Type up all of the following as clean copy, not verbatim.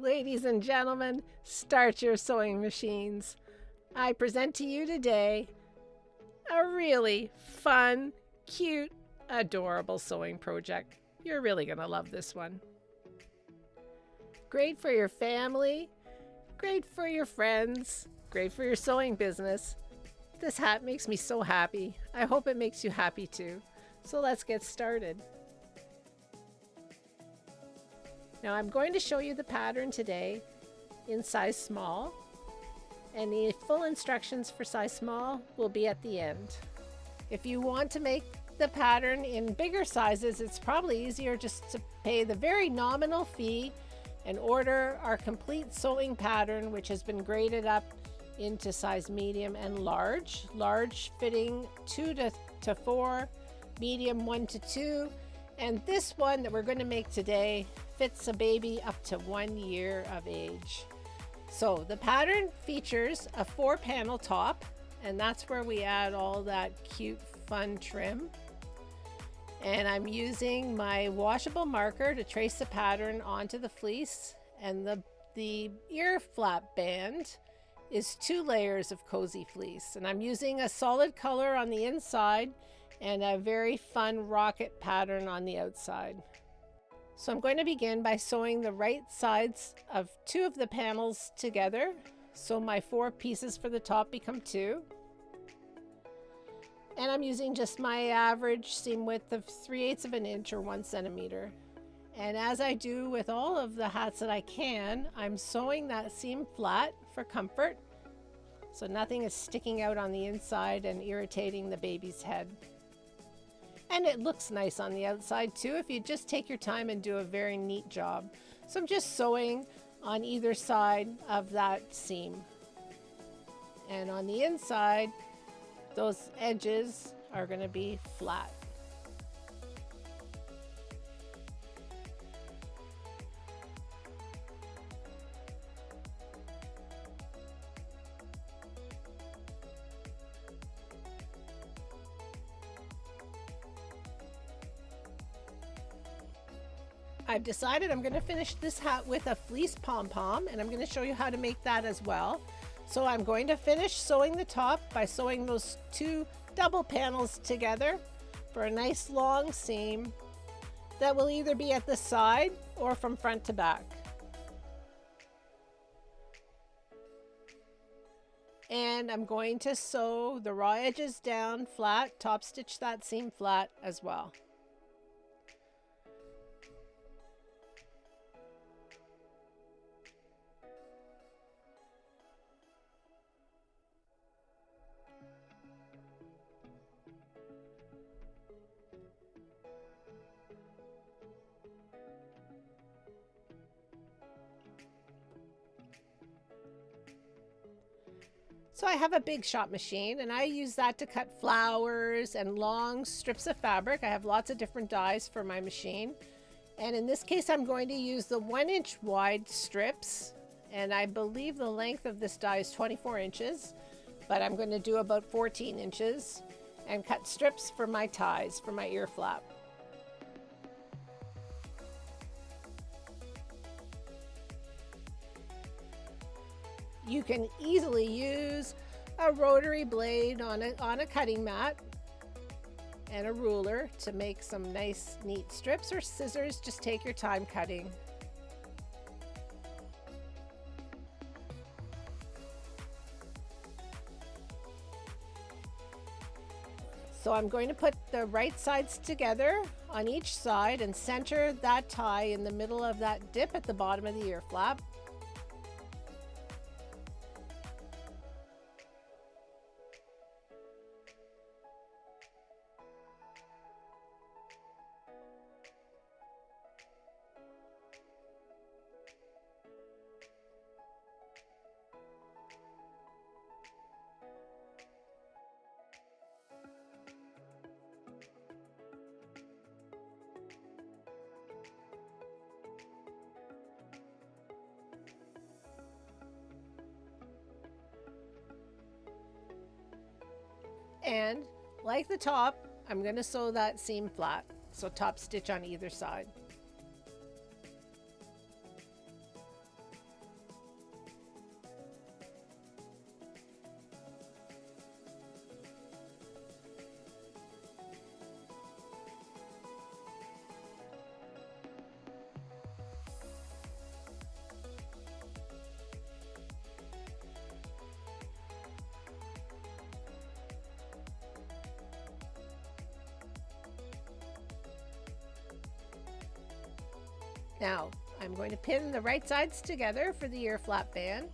Ladies and gentlemen, start your sewing machines. I present to you today a really fun, cute, adorable sewing project. You're really going to love this one. Great for your family, great for your friends, great for your sewing business. This hat makes me so happy. I hope it makes you happy too. So let's get started. Now I'm going to show you the pattern today in size small, and the full instructions for size small will be at the end. If you want to make the pattern in bigger sizes, it's probably easier just to pay the very nominal fee and order our complete sewing pattern, which has been graded up into size medium and large. Large fitting 2 to 4, medium 1 to 2, and this one that we're going to make today fits a baby up to 1 year of age. So the pattern features a 4-panel top, and that's where we add all that cute fun trim. And I'm using my washable marker to trace the pattern onto the fleece, and the ear flap band is 2 layers of cozy fleece, and I'm using a solid color on the inside and a very fun rocket pattern on the outside. So I'm going to begin by sewing the right sides of 2 of the panels together, so my 4 pieces for the top become 2. And I'm using just my average seam width of 3/8 of an inch or 1 centimeter. And as I do with all of the hats that I can, I'm sewing that seam flat for comfort, so nothing is sticking out on the inside and irritating the baby's head. And it looks nice on the outside too if you just take your time and do a very neat job. So I'm just sewing on either side of that seam. And on the inside, those edges are going to be flat. I've decided I'm going to finish this hat with a fleece pom-pom, and I'm going to show you how to make that as well. So I'm going to finish sewing the top by sewing those 2 double panels together for a nice long seam that will either be at the side or from front to back. And I'm going to sew the raw edges down flat, top stitch that seam flat as well. So I have a big shop machine, and I use that to cut flowers and long strips of fabric. I have lots of different dies for my machine. And in this case, I'm going to use the 1-inch wide strips. And I believe the length of this die is 24 inches, but I'm going to do about 14 inches and cut strips for my ties, for my ear flap. You can easily use a rotary blade on a cutting mat and a ruler to make some nice neat strips, or scissors. Just take your time cutting. So I'm going to put the right sides together on each side and center that tie in the middle of that dip at the bottom of the ear flap. And like the top, I'm going to sew that seam flat, so top stitch on either side. Now, I'm going to pin the right sides together for the ear flap band.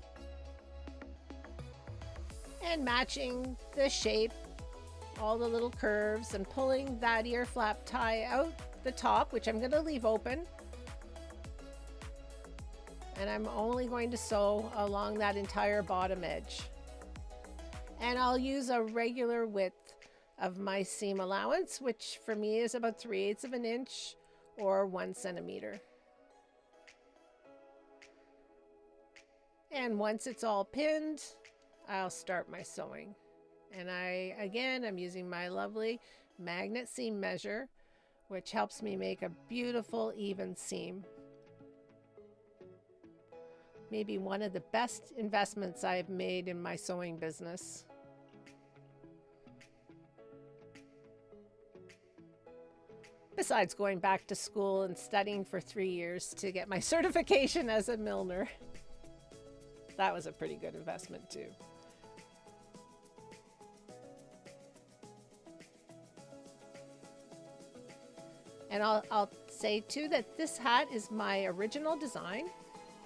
And matching the shape, all the little curves, and pulling that ear flap tie out the top, which I'm going to leave open. And I'm only going to sew along that entire bottom edge. And I'll use a regular width of my seam allowance, which for me is about 3/8 of an inch or 1 centimeter. And once it's all pinned, I'll start my sewing. And I'm using my lovely magnet seam measure, which helps me make a beautiful even seam. Maybe one of the best investments I've made in my sewing business. Besides going back to school and studying for 3 years to get my certification as a milliner. That was a pretty good investment too. And I'll say too that this hat is my original design,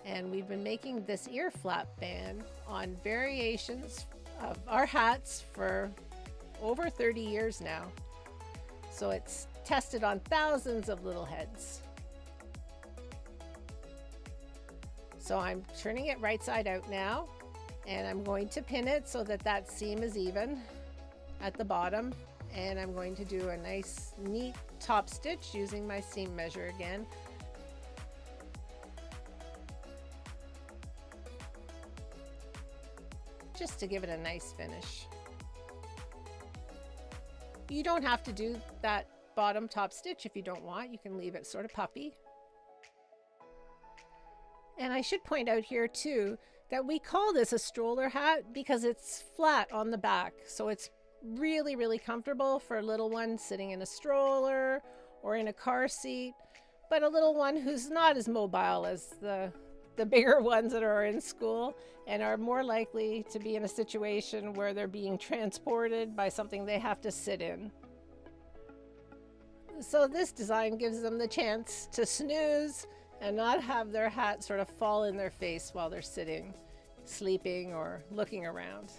and we've been making this ear flap band on variations of our hats for over 30 years now. So it's tested on thousands of little heads. So I'm turning it right side out now, and I'm going to pin it so that that seam is even at the bottom. And I'm going to do a nice neat top stitch using my seam measure again. Just to give it a nice finish. You don't have to do that bottom top stitch if you don't want. You can leave it sort of puffy. And I should point out here too that we call this a stroller hat because it's flat on the back. So it's really, really comfortable for a little one sitting in a stroller or in a car seat, but a little one who's not as mobile as the bigger ones that are in school and are more likely to be in a situation where they're being transported by something they have to sit in. So this design gives them the chance to snooze and not have their hat sort of fall in their face while they're sitting, sleeping, or looking around.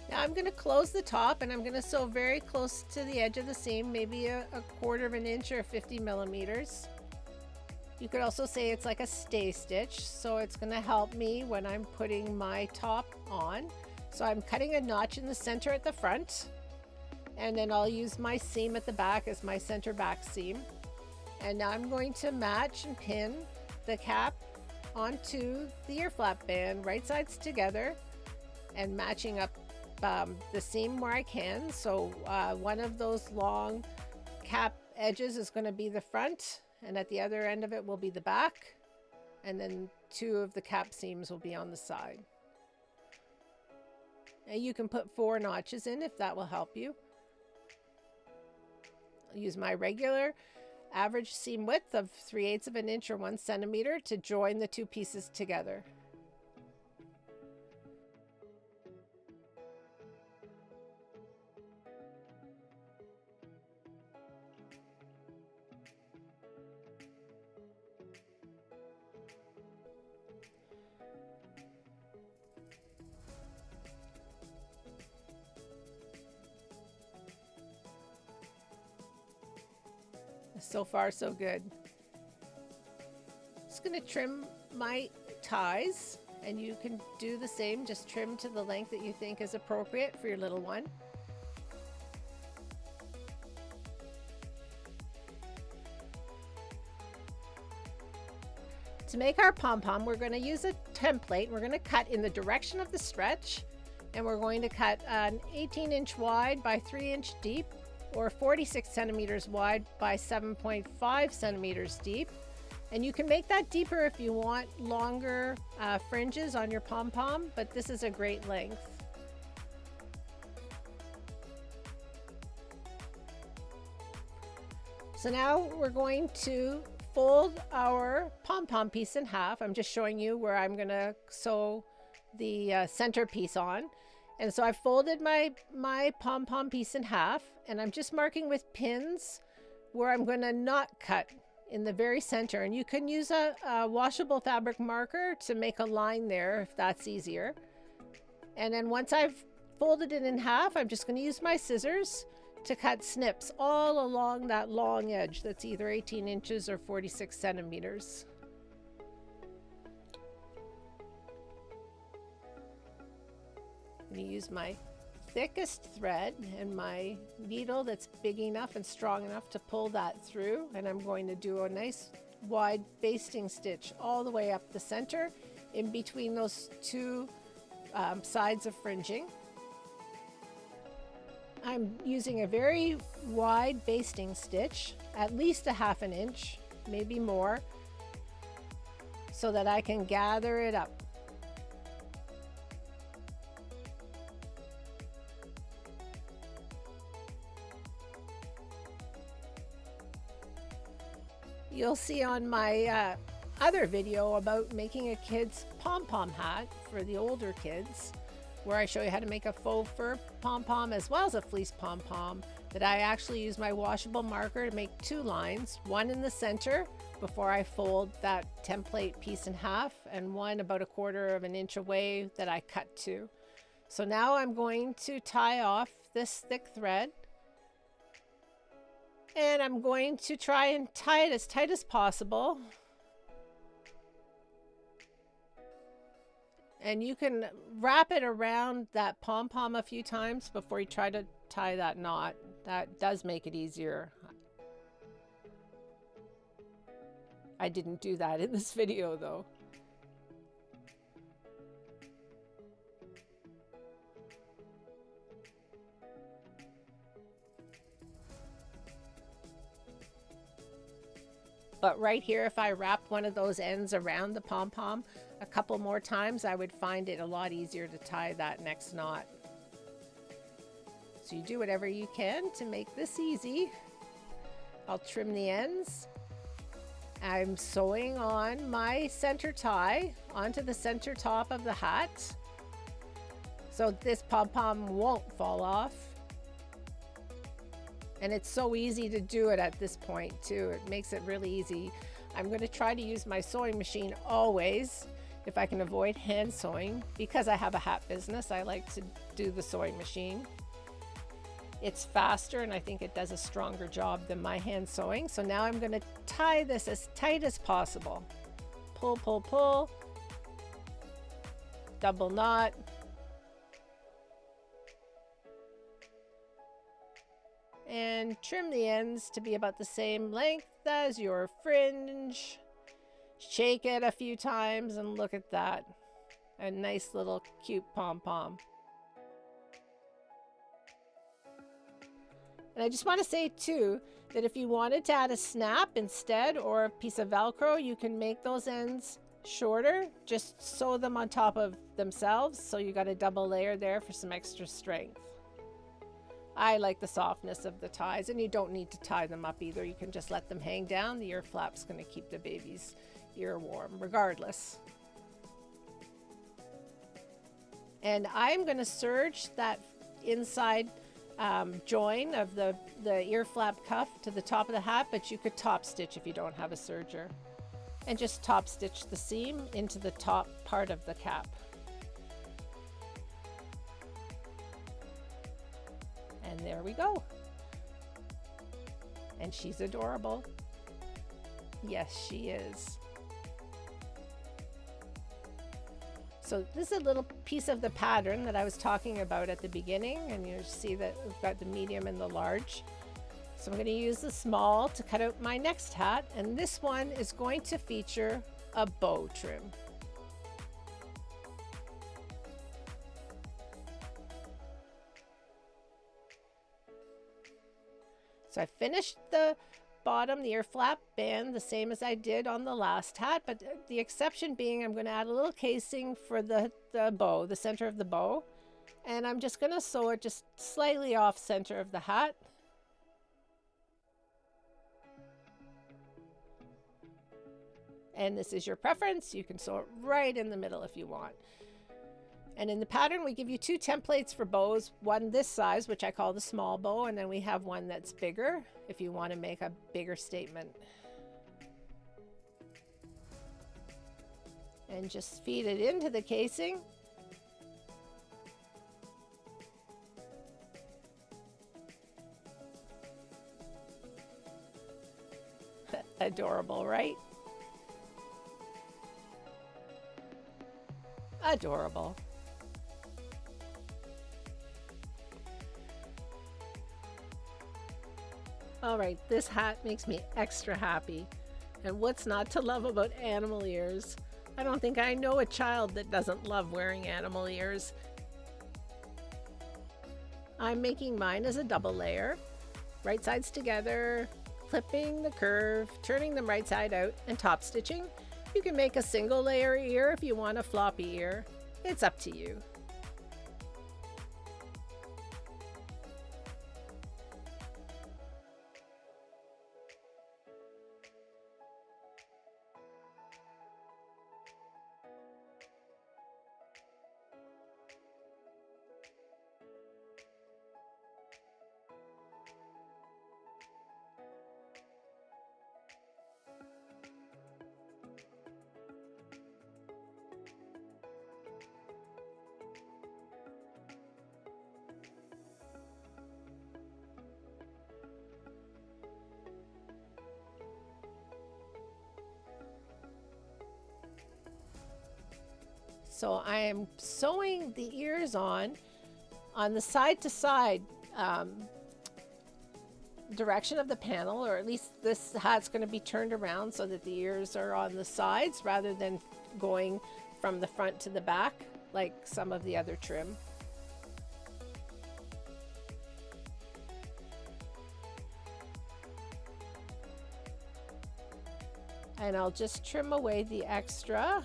Now I'm going to close the top, and I'm going to sew very close to the edge of the seam, maybe a 1/4 of an inch or 50 millimeters. You could also say it's like a stay stitch, so it's going to help me when I'm putting my top on. So I'm cutting a notch in the center at the front, and then I'll use my seam at the back as my center back seam. And now I'm going to match and pin the cap onto the ear flap band, right sides together, and matching up the seam where I can. So one of those long cap edges is going to be the front, and at the other end of it will be the back, and then 2 of the cap seams will be on the side. And you can put 4 notches in if that will help you. I'll use my regular average seam width of 3/8 of an inch or 1 centimeter to join the 2 pieces together. So far, so good. Just going to trim my ties, and you can do the same. Just trim to the length that you think is appropriate for your little one. To make our pom-pom, we're going to use a template. We're going to cut in the direction of the stretch, and we're going to cut an 18-inch wide by 3-inch deep, or 46 centimeters wide by 7.5 centimeters deep. And you can make that deeper if you want longer fringes on your pom-pom, but this is a great length. So now we're going to fold our pom-pom piece in half. I'm just showing you where I'm gonna sew the center piece on. And so I folded my pom-pom piece in half, and I'm just marking with pins where I'm gonna not cut in the very center. And you can use a washable fabric marker to make a line there if that's easier. And then once I've folded it in half, I'm just gonna use my scissors to cut snips all along that long edge that's either 18 inches or 46 centimeters. I'm going to use my thickest thread and my needle that's big enough and strong enough to pull that through, and I'm going to do a nice wide basting stitch all the way up the center in between those two sides of fringing. I'm using a very wide basting stitch, at least 1/2 inch, maybe more, so that I can gather it up. You'll see on my other video about making a kid's pom-pom hat for the older kids, where I show you how to make a faux fur pom-pom as well as a fleece pom-pom, that I actually use my washable marker to make 2 lines, one in the center before I fold that template piece in half, and one about 1/4 inch away that I cut to. So now I'm going to tie off this thick thread, and I'm going to try and tie it as tight as possible. And you can wrap it around that pom-pom a few times before you try to tie that knot. That does make it easier. I didn't do that in this video though. But right here, if I wrapped one of those ends around the pom-pom a couple more times, I would find it a lot easier to tie that next knot. So you do whatever you can to make this easy. I'll trim the ends. I'm sewing on my center tie onto the center top of the hat, so this pom-pom won't fall off. And it's so easy to do it at this point too. It makes it really easy. I'm going to try to use my sewing machine always if I can avoid hand sewing. Because I have a hat business, I like to do the sewing machine. It's faster, and I think it does a stronger job than my hand sewing. So now I'm going to tie this as tight as possible. Pull, pull, pull. Double knot. And trim the ends to be about the same length as your fringe. Shake it a few times and look at that. A nice little cute pom-pom. And I just want to say too, that if you wanted to add a snap instead or a piece of Velcro, you can make those ends shorter. Just sew them on top of themselves, so you got a double layer there for some extra strength. I like the softness of the ties, and you don't need to tie them up either. You can just let them hang down. The ear flap's going to keep the baby's ear warm regardless. And I'm going to serge that inside join of the ear flap cuff to the top of the hat, but you could top stitch if you don't have a serger. And just top stitch the seam into the top part of the cap. And there we go. And she's adorable. Yes, she is. So this is a little piece of the pattern that I was talking about at the beginning, and you see that we've got the medium and the large. So I'm going to use the small to cut out my next hat, and this one is going to feature a bow trim. So I finished the bottom, the ear flap band, the same as I did on the last hat, but the exception being I'm going to add a little casing for the bow, the center of the bow, and I'm just going to sew it just slightly off center of the hat. And this is your preference. You can sew it right in the middle if you want. And in the pattern, we give you 2 templates for bows, one this size, which I call the small bow, and then we have one that's bigger if you want to make a bigger statement. And just feed it into the casing. Adorable, right? Adorable. All right, this hat makes me extra happy. And what's not to love about animal ears? I don't think I know a child that doesn't love wearing animal ears. I'm making mine as a double layer, right sides together, clipping the curve, turning them right side out, and top stitching. You can make a single layer ear if you want a floppy ear. It's up to you. So I am sewing the ears on the side to side direction of the panel, or at least this hat's going to be turned around so that the ears are on the sides rather than going from the front to the back like some of the other trim. And I'll just trim away the extra.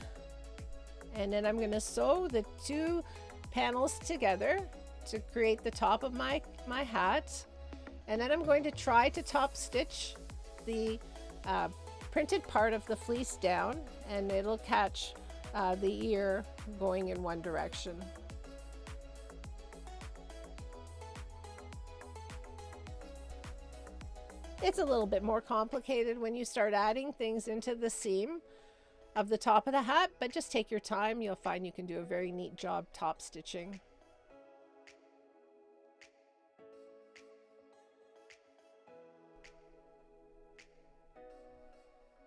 And then I'm going to sew the 2 panels together to create the top of my hat. And then I'm going to try to top stitch the printed part of the fleece down, and it'll catch the ear going in one direction. It's a little bit more complicated when you start adding things into the seam of the top of the hat, but just take your time. You'll find you can do a very neat job top stitching.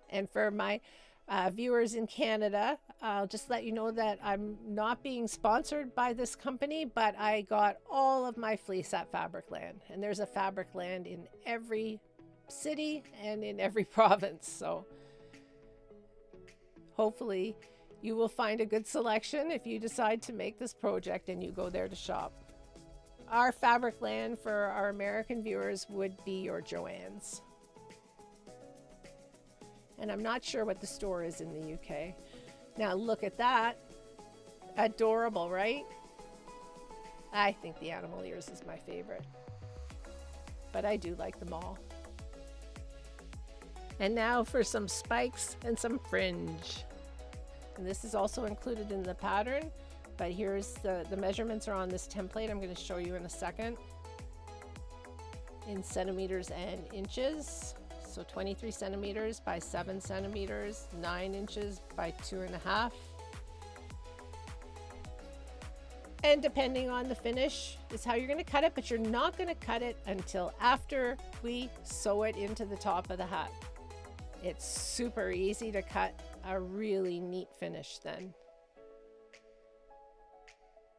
And for my viewers in Canada, I'll just let you know that I'm not being sponsored by this company, but I got all of my fleece at Fabricland, and there's a Fabricland in every city and in every province. So hopefully you will find a good selection if you decide to make this project and you go there to shop. Our Fabricland for our American viewers would be your Joann's. And I'm not sure what the store is in the UK. Now look at that. Adorable, right? I think the animal ears is my favorite, but I do like them all. And now for some spikes and some fringe. And this is also included in the pattern, but here's the measurements are on this template. I'm going to show you in a second in centimeters and inches. So 23 centimeters by 7 centimeters, 9 inches by 2.5. And depending on the finish is how you're going to cut it, but you're not going to cut it until after we sew it into the top of the hat. It's super easy to cut a really neat finish then.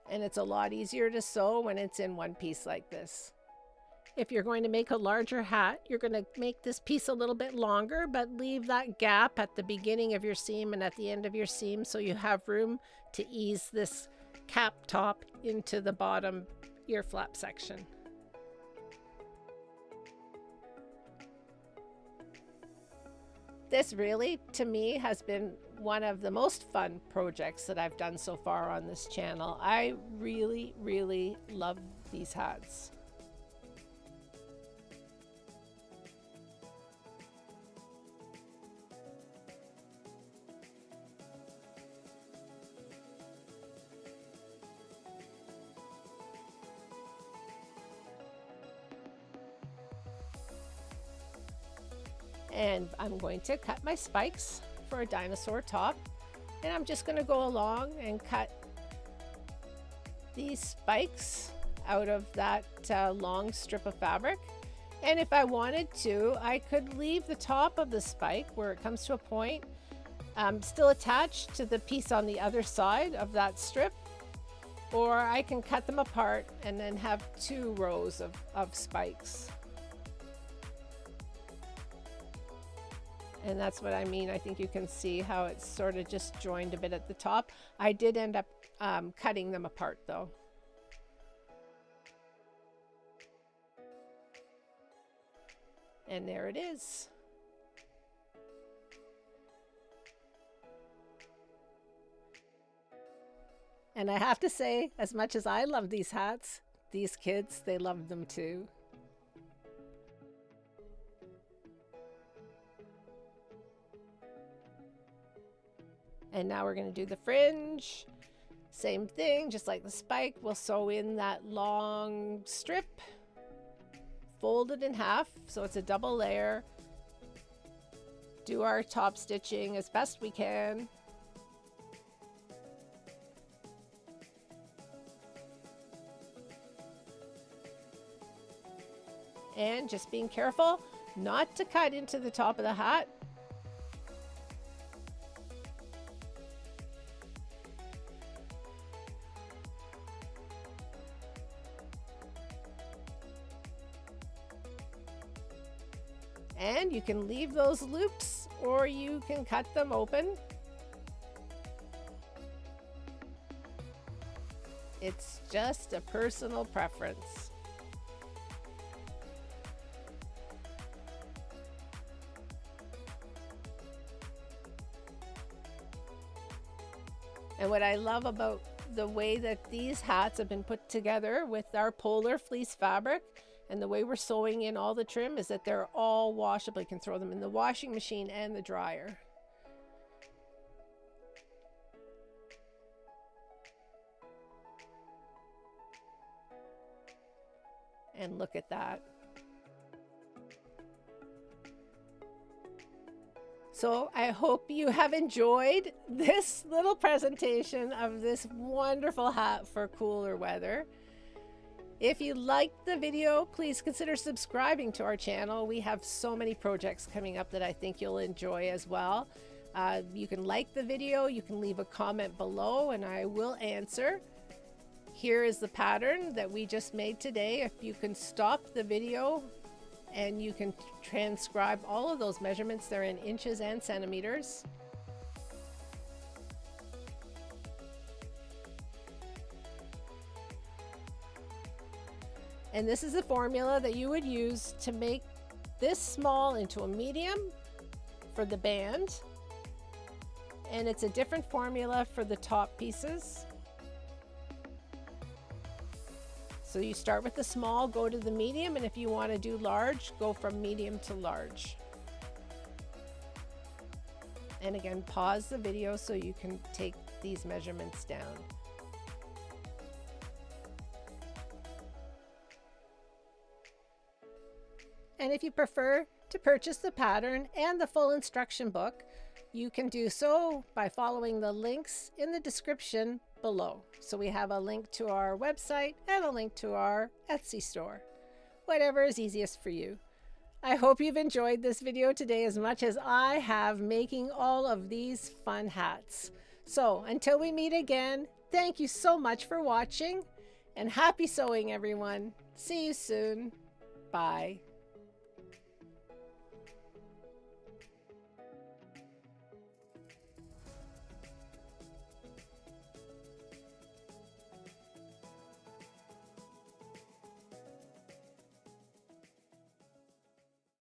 And it's a lot easier to sew when it's in one piece like this. If you're going to make a larger hat, you're going to make this piece a little bit longer, but leave that gap at the beginning of your seam and at the end of your seam so you have room to ease this cap top into the bottom ear flap section. This really, to me, has been one of the most fun projects that I've done so far on this channel. I really, really love these hats. And I'm going to cut my spikes for a dinosaur top. And I'm just going to go along and cut these spikes out of that long strip of fabric. And if I wanted to, I could leave the top of the spike where it comes to a point still attached to the piece on the other side of that strip, or I can cut them apart and then have 2 rows of spikes. And that's what I mean. I think you can see how it's sort of just joined a bit at the top. I did end up cutting them apart though. And there it is. And I have to say, as much as I love these hats, these kids, they love them too. And now we're going to do the fringe. Same thing, just like the spike, we'll sew in that long strip, fold it in half so it's a double layer, do our top stitching as best we can. And just being careful not to cut into the top of the hat. And you can leave those loops or you can cut them open. It's just a personal preference. And what I love about the way that these hats have been put together with our polar fleece fabric and the way we're sewing in all the trim is that they're all washable. You can throw them in the washing machine and the dryer. And look at that. So I hope you have enjoyed this little presentation of this wonderful hat for cooler weather. If you liked the video, please consider subscribing to our channel. We have so many projects coming up that I think you'll enjoy as well. You can like the video, you can leave a comment below and I will answer. Here is the pattern that we just made today. If you can stop the video and you can transcribe all of those measurements, they're in inches and centimeters. And this is a formula that you would use to make this small into a medium for the band. And it's a different formula for the top pieces. So you start with the small, go to the medium, and if you want to do large, go from medium to large. And again, pause the video so you can take these measurements down. And if you prefer to purchase the pattern and the full instruction book, you can do so by following the links in the description below. So we have a link to our website and a link to our Etsy store. Whatever is easiest for you. I hope you've enjoyed this video today as much as I have making all of these fun hats. So until we meet again, thank you so much for watching and happy sewing everyone. See you soon. Bye.